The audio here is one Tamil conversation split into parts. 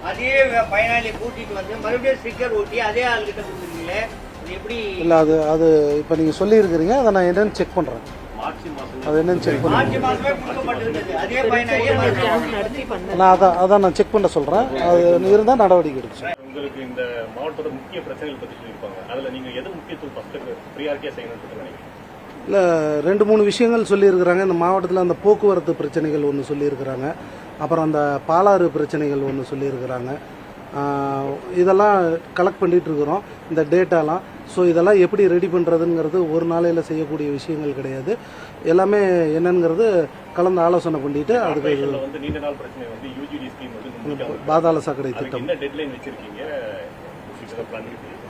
அதே பயனாளி கூட்டிட்டு வந்து மறுபடியும் ஸ்டிக்கர் ஓட்டி அதே ஆளுகிட்ட கொடுக்குறீங்களே, எப்படி? இல்லை, அது இப்போ நீங்கள் சொல்லியிருக்கிறீங்க, அதை நான் என்னென்னு செக் பண்ணுறேன். அது என்னன்னு செக் பண்ண அதான் நான் செக் பண்ண சொல்கிறேன். அது இருந்தால் நடவடிக்கை எடுக்கும். உங்களுக்கு இந்த மாவட்டத்தோட முக்கிய பிரச்சனைகள் பற்றி சொல்லியிருப்பாங்க, அதில் நீங்கள் எது முக்கியத்துவம் ஃபஸ்ட்டு ப்ரியாரிட்டியாக செய்யணும்னு நினைக்கிறீங்க? இல்லை, 2-3 விஷயங்கள் சொல்லியிருக்கிறாங்க. இந்த மாவட்டத்தில் அந்த போக்குவரத்து பிரச்சனைகள் ஒன்று சொல்லியிருக்கிறாங்க, அப்புறம் அந்த பாலாறு பிரச்சனைகள் ஒன்று சொல்லியிருக்கிறாங்க. இதெல்லாம் கலெக்ட் பண்ணிகிட்டு இருக்கிறோம், இந்த டேட்டாலாம். ஸோ இதெல்லாம் எப்படி ரெடி பண்ணுறதுங்கிறது ஒரு நாளையில் செய்யக்கூடிய விஷயங்கள் கிடையாது. எல்லாமே என்னங்கிறது கலந்து ஆலோசனை பண்ணிட்டு அதுக்கு பாதாள சாக்கடை திட்டம்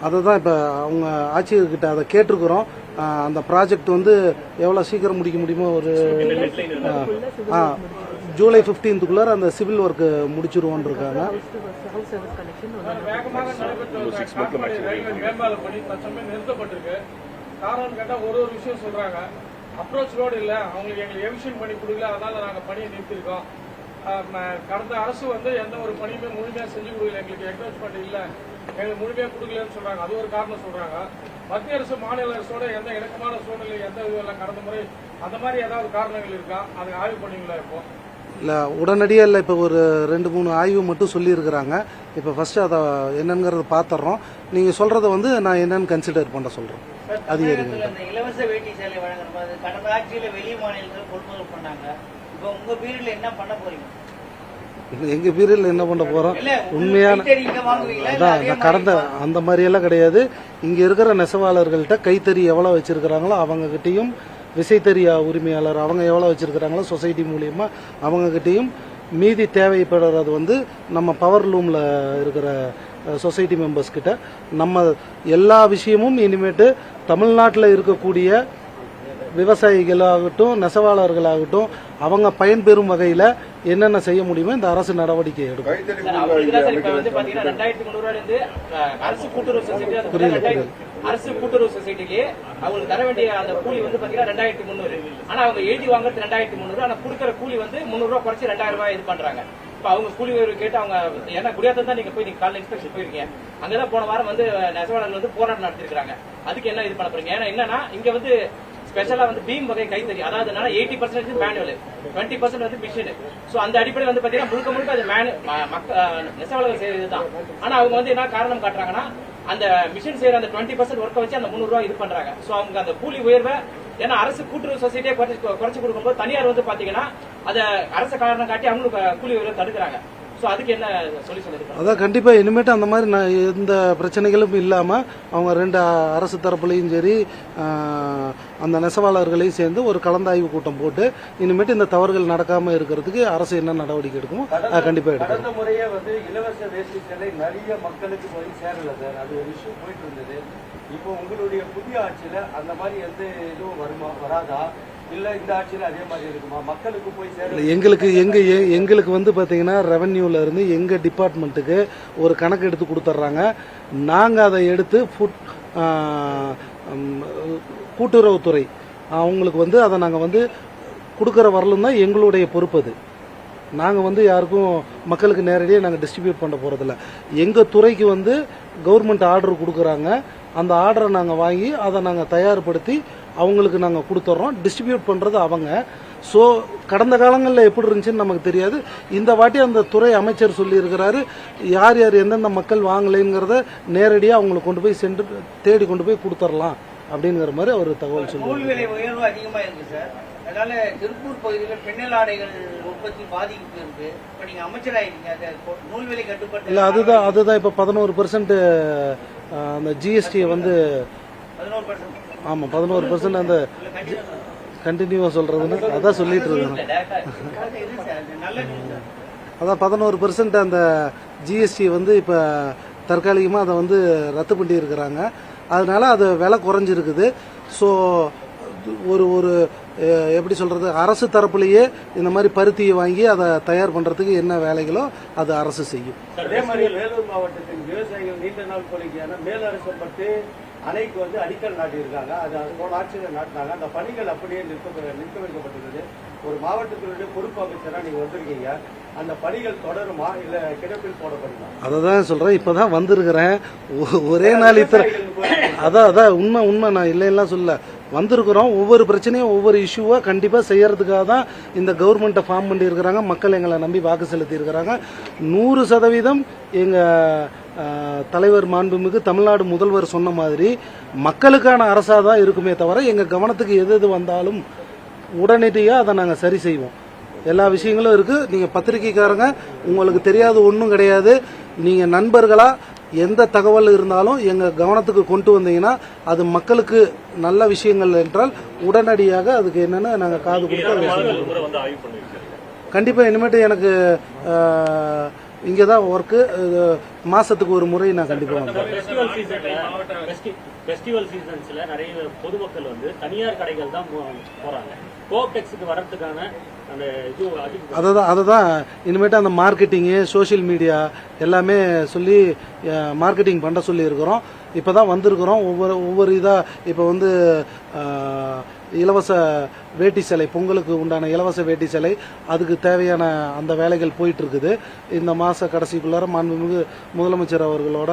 அதை தான் இப்போ அவங்க ஆட்சியர்கிட்ட அதை கேட்டிருக்கிறோம். அந்த ப்ராஜெக்ட் வந்து எவ்வளோ சீக்கிரம் முடிக்க முடியுமோ ஒரு ஜூலை 15க்குள்ளார அந்த சிவில் ஒர்க்கு முடிச்சிருவோன்னு இருக்காங்க. காரணம் கேட்டால் ஒரு விஷயம் சொல்றாங்க, அப்ரோச் ரோடு இல்லை, அவங்களுக்கு எங்களுக்கு எவிஷன் பண்ணி கொடுக்கல, அதனால நாங்கள் பணியை நிறுத்திருக்கோம். கடந்த அரசு வந்து எந்த ஒரு பணியுமே முழுமையாக செஞ்சு கொடுக்கல, எங்களுக்கு என்கரேஜ்மெண்ட் இல்லை, எங்களுக்கு முழுமையாக கொடுக்கலன்னு சொல்றாங்க. அது ஒரு காரணம் சொல்றாங்க. மத்திய அரசு மாநில அரசோட எந்த இணக்கமான சூழ்நிலை எந்த இதுவெல்லாம் கடந்த முறை அந்த மாதிரி ஏதாவது காரணங்கள் இருக்கா? அதை ஆய்வு பண்ணீங்களா? இப்போ இல்லை, உடனடியாக இல்லை. இப்போ ஒரு 2-3 ஆய்வு மட்டும் சொல்லியிருக்கிறாங்க. இப்போ ஃபஸ்ட்டு அதை என்னங்கிறத பார்த்துட்றோம். நீங்கள் சொல்கிறத வந்து நான் என்னன்னு கன்சிடர் பண்ண சொல்கிறேன். அதிகாரிகள் இலவச வேட்டி சேலை வழங்குறது கடந்த ஆட்சியில் வெளி மாநிலத்தில் கொள்முதல் பண்ணாங்க. இப்போ உங்கள் பீரியடில் என்ன பண்ண போறீங்க? எங்கள் பீரியடில் என்ன பண்ண போகிறோம்? உண்மையான அதான் கடந்த அந்த மாதிரியெல்லாம் கிடையாது. இங்கே இருக்கிற நெசவாளர்கள்ட்ட கைத்தறி எவ்வளோ வச்சுருக்கிறாங்களோ அவங்கக்கிட்டையும், விசைத்தறி உரிமையாளர் அவங்க எவ்வளோ வச்சுருக்கிறாங்களோ சொசைட்டி மூலியமாக அவங்கக்கிட்டையும், மீதி தேவைப்படுறது வந்து நம்ம பவர் லூமில் இருக்கிற சொசைட்டி மெம்பர்ஸ் கிட்ட நம்ம எல்லா விஷயமும் இனிமேட்டு தமிழ்நாட்டில் இருக்கக்கூடிய விவசாயிகளாகட்டும் நெசவாளர்களாகட்டும் அவங்க பயன்பெறும் வகையில் என்னென்ன செய்ய முடியுமோ இந்த அரசு நடவடிக்கை எடுக்கும். அரசு கூட்டுறவு சொசைட்டிலேயே அவங்களுக்கு தர வேண்டிய அந்த கூலி வந்து பாத்தீங்கன்னா 2300. ஆனா அவங்க எழுதி வாங்குறது 2300. ஆனா கொடுக்கற கூலி வந்து 300 ரூபாய் குறைச்சி 2000 ரூபாய் இது பண்றாங்க. இப்ப அவங்க கூலி கேட்டு அவங்க ஏன்னா குடியாத்தம் தான் நீங்க காலைல இன்ஸ்பெக்ஷன் போயிருக்கீங்க, அங்கதான் போன வாரம் வந்து நெசவாளர்கள் வந்து போராட்டம் நடத்திருக்காங்க. அதுக்கு என்ன இது பண்ண போறீங்க? ஏன்னா என்னன்னா இங்க வந்து ஸ்பெஷலா வந்து பீம் வகை கைத்தறி, அதாவது 80% மேனுவல், 20% வந்து மிஷின். சோ அந்த அடிப்படையில் வந்து பாத்தீங்கன்னா முழுக்க முழுக்க அது நெசவாளர்கள் செய்யறதுதான். ஆனா அவங்க வந்து என்ன காரணம் காட்டுறாங்கன்னா அந்த மிஷின் செய்யற அந்த 20% ஒர்க்கை வச்சு அந்த 300 ரூபாய் இது பண்றாங்க. சோ அவங்க அந்த கூலி உயர்வை ஏன்னா அரசு கூட்டுறவு சொசைட்டியை குறைச்சு கொடுக்கும்போது தனியார் வந்து பாத்தீங்கன்னா அதை அரசு காரணம் காட்டி அவங்களுக்கு கூலி உயர்வை தடுக்கிறாங்க. அதுக்கு என்ன சொல்லுங்க? அதான் கண்டிப்பா இனிமேட்டு அந்த மாதிரி எந்த பிரச்சனைகளும் இல்லாம அவங்க 2 அரசு தரப்புலையும் சரி அந்த நெசவாளர்களையும் சேர்ந்து ஒரு கலந்தாய்வு கூட்டம் போட்டு இனிமேட்டு இந்த தவறுகள் நடக்காம இருக்கிறதுக்கு அரசு என்ன நடவடிக்கை எடுக்குமோ கண்டிப்பா எடுக்கும். கடந்த முறையே வந்து இலவச வேஷ்டி சேலை நிறைய மக்களுக்கு போய் சேரல சார், அது ஒரு இஷ்யூ போயிட்டு இருந்தது. இப்போ உங்களுடைய புதிய ஆட்சியில அந்த மாதிரி எந்த இதுவும் வராதா? இல்ல இந்த ஆட்சியில அதே மாதிரி இருக்குமா? மக்களுக்கு போய் சேர எங்களுக்கு வந்து பாத்தீங்கன்னா ரெவென்யூல இருந்து எங்க டிபார்ட்மெண்ட்டுக்கு ஒரு கணக்கு எடுத்து கொடுத்துட்றாங்க. நாங்க அதை எடுத்து கூட்டுறவுத்துறை அவங்களுக்கு வந்து அதை நாங்க வந்து கொடுக்கற வரலும் தான் எங்களுடைய பொறுப்பு. அது நாங்கள் வந்து யாருக்கும் மக்களுக்கு நேரடியாக நாங்கள் டிஸ்ட்ரிபியூட் பண்ண போகிறதில்ல. எங்கள் துறைக்கு வந்து கவர்மெண்ட் ஆர்டர் கொடுக்குறாங்க, அந்த ஆர்டரை நாங்கள் வாங்கி அதை நாங்கள் தயார்படுத்தி அவங்களுக்கு நாங்கள் கொடுத்துட்றோம். டிஸ்ட்ரிபியூட் பண்ணுறது அவங்க. ஸோ கடந்த காலங்களில் எப்படி இருந்துச்சுன்னு நமக்கு தெரியாது. இந்த வாட்டி அந்த துறை அமைச்சர் சொல்லியிருக்கிறாரு, யார் யார் எந்தெந்த மக்கள் வாங்கலைங்கிறத நேரடியாக அவங்களுக்கு கொண்டு போய் தேடி கொண்டு போய் கொடுத்துடலாம் அப்படிங்கிற மாதிரி ஒரு தகவல் சொல்லுவாங்க. அதனால திருப்பூர் பகுதியில் பெண்ணல் ஆடைகள் உற்பத்தி பாதிப்பு இருக்கு. இப்ப நீங்க அமைச்சராயிருக்கீங்க, நூல்வேலை கட்டுப்பாடு இல்ல, அதுதான் இப்ப 11% அந்த ஜிஎஸ்டி வந்து 11%. ஆமா 11% அந்த கண்டினியூவா சொல்றதுன்னு அதான் சொல்லிட்டு இருக்காங்க. அதான் 11% அந்த ஜிஎஸ்டி வந்து இப்ப தற்காலிகமா அதை வந்து ரத்து பண்ணி இருக்கிறாங்க. அதனால அது விலை குறைஞ்சிருக்குது. ஸோ ஒரு எப்படி சொல்றது, அரசு தரப்புலேயே இந்த மாதிரி பருத்தியை வாங்கி அதை தயார் பண்றதுக்கு என்ன வேலைகளோ அது அரசு செய்யும். அதே மாதிரி வேலூர் மாவட்டத்தின் விவசாயிகள் நீண்ட நாள் கோரிக்கையான மேல் அரசப்பட்டு அணைக்கு வந்து அடிக்கல் நாட்டியிருக்காங்க. அது போன ஆட்சியில் நாட்டினாங்க. அந்த பணிகள் அப்படியே நிறுத்த வைக்கப்பட்டுள்ளது. ஒரு மாவட்டத்தினுடைய பொறுப்பு அமைச்சராக நீங்க வந்திருக்கீங்க. அந்த பணிகள் தொடருமா இல்ல கிடப்பில் போடப்படுமா? அதை தான் சொல்றேன். இப்பதான் வந்திருக்கிறேன். ஒரே நாள் இத்தனை அதான் உண்மை. நான் இல்லைன்னா சொல்ல வந்திருக்கிறோம். ஒவ்வொரு பிரச்சனையும் ஒவ்வொரு இஷ்யூவா கண்டிப்பா செய்யறதுக்காக தான் இந்த கவர்மெண்ட்டை ஃபார்ம் பண்ணி இருக்கிறாங்க. மக்கள் எங்களை நம்பி வாக்கு செலுத்தி இருக்கிறாங்க. 100% எங்க தலைவர் மாண்புமிகு தமிழ்நாடு முதல்வர் சொன்ன மாதிரி மக்களுக்கான அரசா தான் இருக்குமே தவிர எங்க கவனத்துக்கு எது வந்தாலும் உடனடியாக அதை நாங்கள் சரி செய்வோம். எல்லா விஷயங்களும் இருக்கு. நீங்க பத்திரிகைக்காரங்க, உங்களுக்கு தெரியாது ஒன்றும் கிடையாது. நீங்க நண்பர்களா எந்த தகவல் இருந்தாலும் எங்க கவனத்துக்கு கொண்டு வந்தீங்கன்னா அது மக்களுக்கு நல்ல விஷயங்கள் என்றால் உடனடியாக அதுக்கு என்னன்னு நாங்க காது கொடுத்து கண்டிப்பா இனிமேட்டு எனக்கு இங்கதான் ஒர்க்கு. மாசத்துக்கு ஒரு முறை நான் கண்டிப்பா வந்தேன். ஃபெஸ்டிவல் சீசன்ஸ்ல நிறைய பொதுமக்கள் வந்து தனியார் கடைகள் தான் போறாங்க. கோஆப்டெக்ஸுக்கு வரதுக்கான அந்த இது அதுதான் இனிமேட்டு அந்த மார்க்கெட்டிங்கு சோசியல் மீடியா எல்லாமே சொல்லி மார்க்கெட்டிங் பண்ண சொல்லி இருக்கிறோம். இப்பதான் வந்திருக்கிறோம். ஒவ்வொரு இதா இப்போ வந்து இலவச வேட்டி சேலை, பொங்கலுக்கு உண்டான இலவச வேட்டி சேலை, அதுக்கு தேவையான அந்த வேலைகள் போயிட்டு இருக்குது. இந்த மாச கடைசிக்குள்ளார மாண்புமிகு முதலமைச்சர் அவர்களோட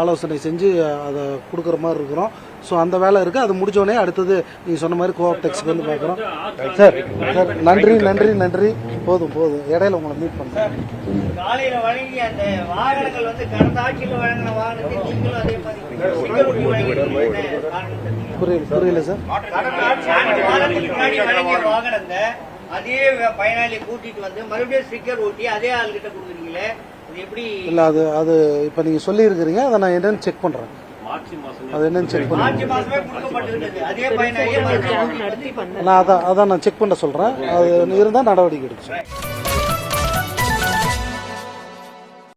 ஆலோசனை செஞ்சு அதை கொடுக்குற மாதிரி இருக்கிறோம். ஸோ அந்த வேலை இருக்கு. அது முடிஞ்சோடனே அடுத்தது நீங்க சொன்ன மாதிரி கோஆப்டெக்ஸ்க்கு வந்து பார்க்குறோம். சார் நன்றி. போதும். இடையில உங்களை மீட் பண்றேன். காலையில வழங்கி அந்த வாகனங்கள் வந்து கடந்த ஆட்சியில் வழங்கின வாகனத்தை நீங்களும் அதே மாதிரி புரியல சார். கடந்த ஆட்சி 5 மாதத்துக்கு முன்னாடி வழங்கிய வாகனத்தை அதே பயனாளியை கூட்டிட்டு வந்து மறுபடியும் ஸ்டிக்கர் ஒட்டி அதே ஆள்கிட்ட கொடுக்குறீங்களே, இது எப்படி? இல்ல அது இப்ப நீங்க சொல்லி இருக்கிறீங்க. அதை நான் என்னன்னு செக் பண்றேன். அது என்னன்னு செக் பண்ணி மார்ச் மாசமே கொடுக்கப்பட்டிருந்தது அதே பயனாளியை மறுபடியும் நான் அதான் நான் செக் பண்ண சொல்றேன். அது இருந்தா நடவடிக்கை எடுக்கும்.